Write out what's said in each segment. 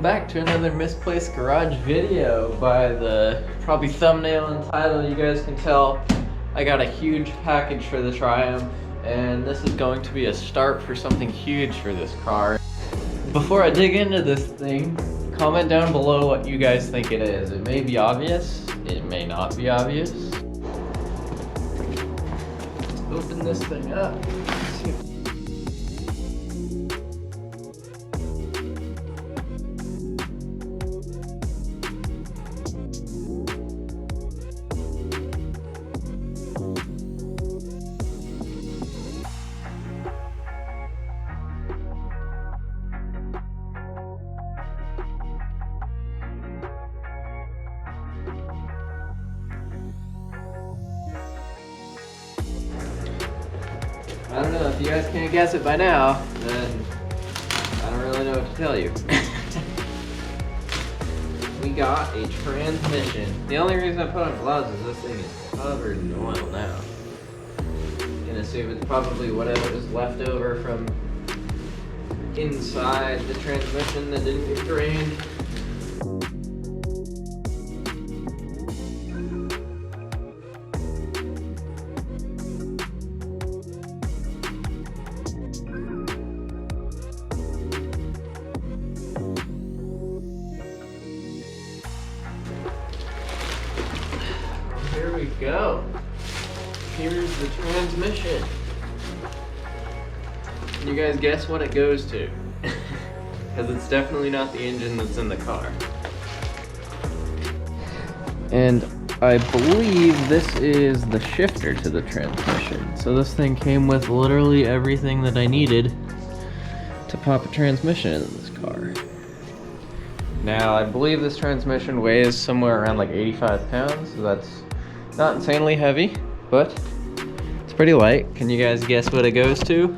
welcome back to another Misplaced Garage video. By the probably thumbnail and title, you guys can tell I got a huge package for the Triumph, and this is going to be a start for something huge for this car. Before I dig into this thing, comment down below what you guys think it is. It may be obvious, it may not be obvious. Let's open this thing up. I don't know, if you guys can't guess it by now, then I don't really know what to tell you. We got a transmission. The only reason I put on gloves is this thing is covered in oil now. I'm gonna assume it's probably whatever was left over from inside the transmission that didn't get drained. Here we go. Here's the transmission. Can you guys guess what it goes to? Because it's definitely not the engine that's in the car. And I believe this is the shifter to the transmission. So this thing came with literally everything that I needed to pop a transmission in this car. Now, I believe this transmission weighs somewhere around like 85 pounds, so that's not insanely heavy, but it's pretty light. Can you guys guess what it goes to?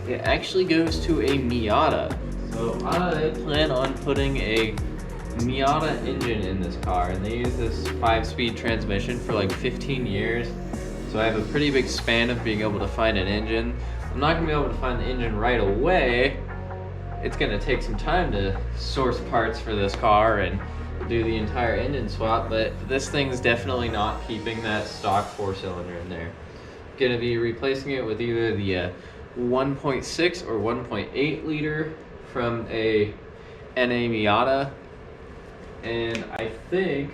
It actually goes to a Miata. So I plan on putting a Miata engine in this car, and they use this 5-speed transmission for like 15 years. So I have a pretty big span of being able to find an engine. I'm not gonna be able to find the engine right away. It's gonna take some time to source parts for this car and do the entire engine swap, but this thing's definitely not keeping that stock 4-cylinder in there. Gonna be replacing it with either the 1.6 or 1.8 liter from a NA Miata, and I think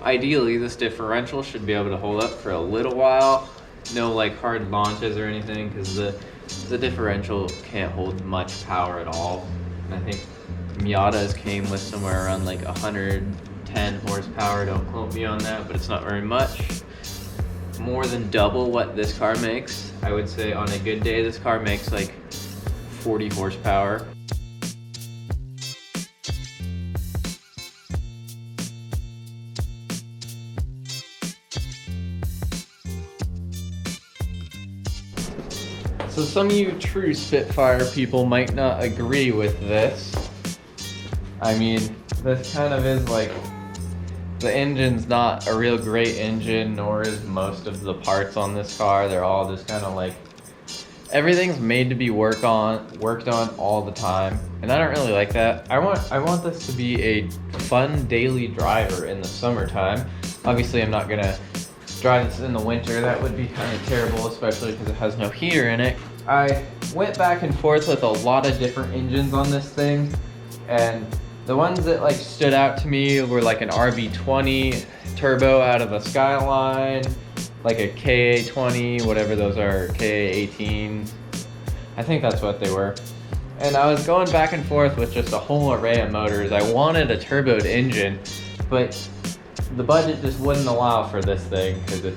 ideally this differential should be able to hold up for a little while. No like hard launches or anything, because the differential can't hold much power at all. And I think Miatas came with somewhere around like 110 horsepower, don't quote me on that, but it's not very much. More than double what this car makes. I would say on a good day this car makes like 40 horsepower. So some of you true Spitfire people might not agree with this. I mean, this kind of is like, the engine's not a real great engine, nor is most of the parts on this car. They're all just kind of like, everything's made to be worked on all the time, and I don't really like that. I want this to be a fun daily driver in the summertime. Obviously, I'm not gonna drive this in the winter. That would be kind of terrible, especially because it has no heater in it. I went back and forth with a lot of different engines on this thing, and the ones that like stood out to me were like an RB20 turbo out of a Skyline, like a KA20, whatever those are, KA18. I think that's what they were. And I was going back and forth with just a whole array of motors. I wanted a turboed engine, but the budget just wouldn't allow for this thing, because the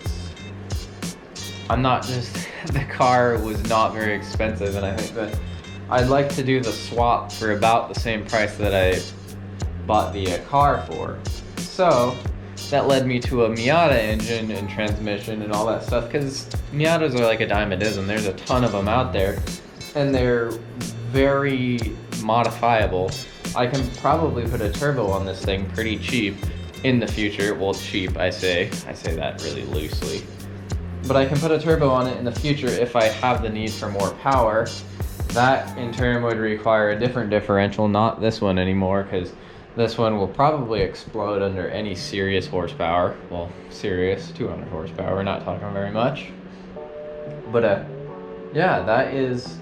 car was not very expensive, and I think that I'd like to do the swap for about the same price that I bought the car for. So that led me to a Miata engine and transmission and all that stuff, because Miatas are like a dime a dozen. There's a ton of them out there, and they're very modifiable. I can probably put a turbo on this thing pretty cheap in the future. Well, cheap, I say that really loosely. But I can put a turbo on it in the future if I have the need for more power. That in turn would require a different differential, not this one anymore, because this one will probably explode under any serious horsepower. Well, serious, 200 horsepower, we're not talking very much. But yeah, that is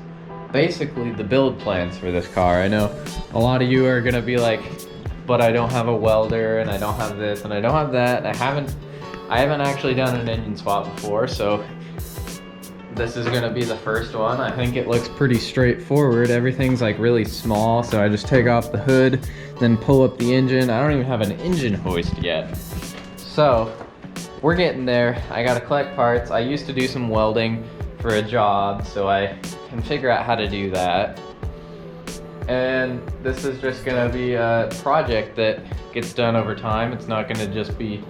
basically the build plans for this car. I know a lot of you are gonna be like, but I don't have a welder, and I don't have this, and I don't have that. I haven't actually done an engine swap before, so this is gonna be the first one. I think it looks pretty straightforward. Everything's like really small, so I just take off the hood, then pull up the engine. I don't even have an engine hoist yet. So we're getting there. I gotta collect parts. I used to do some welding for a job, so I can figure out how to do that. And this is just gonna be a project that gets done over time. It's not gonna just be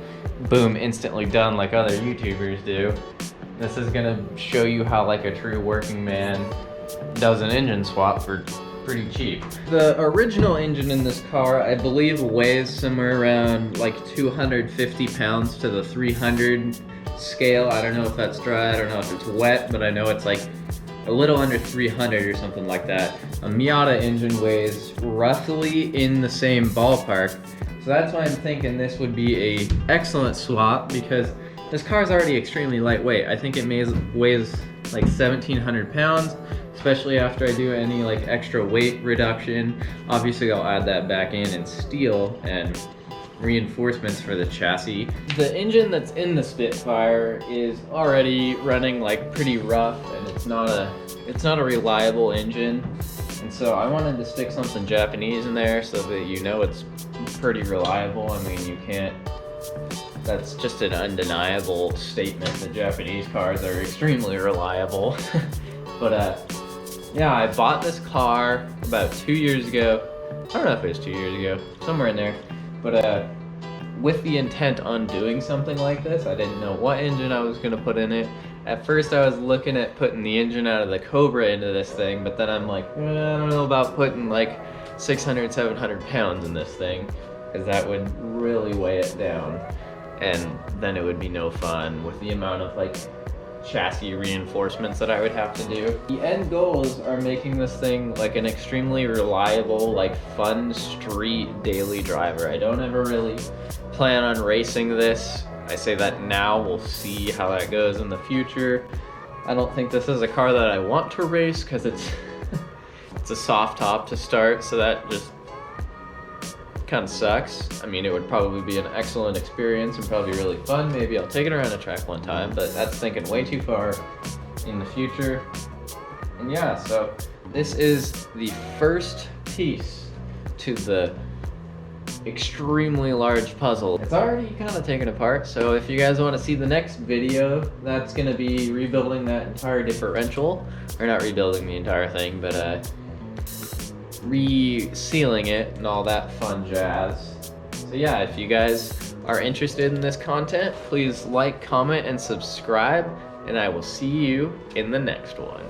boom, instantly done like other YouTubers do. This is gonna show you how like a true working man does an engine swap for pretty cheap. The original engine in this car, I believe, weighs somewhere around like 250 pounds to the 300 scale. I don't know if that's dry, I don't know if it's wet, but I know it's like a little under 300 or something like that. A Miata engine weighs roughly in the same ballpark. So that's why I'm thinking this would be a excellent swap, because this car is already extremely lightweight. I think it weighs like 1,700 pounds, especially after I do any like extra weight reduction. Obviously I'll add that back in steel and reinforcements for the chassis. The engine that's in the Spitfire is already running like pretty rough, and it's not a reliable engine. And so I wanted to stick something Japanese in there so that you know it's pretty reliable. I mean, that's just an undeniable statement that Japanese cars are extremely reliable. But yeah, I bought this car about 2 years ago. I don't know if it was 2 years ago, somewhere in there. But with the intent on doing something like this, I didn't know what engine I was gonna put in it. At first I was looking at putting the engine out of the Cobra into this thing, but then I'm like, I don't know about putting like 600, 700 pounds in this thing, because that would really weigh it down. And then it would be no fun with the amount of like chassis reinforcements that I would have to do. The end goals are making this thing like an extremely reliable, like fun street daily driver. I don't ever really plan on racing this. I say that now, we'll see how that goes in the future. I don't think this is a car that I want to race, because it's it's a soft top to start, so that just kind of sucks. I mean, it would probably be an excellent experience and probably really fun. Maybe I'll take it around a track one time, but that's thinking way too far in the future. And yeah, so this is the first piece to the extremely large puzzle. It's already kind of taken apart, so if you guys want to see the next video, that's going to be rebuilding that entire differential. Or not rebuilding the entire thing, but resealing it and all that fun jazz. So yeah, if you guys are interested in this content, please like, comment, and subscribe, and I will see you in the next one.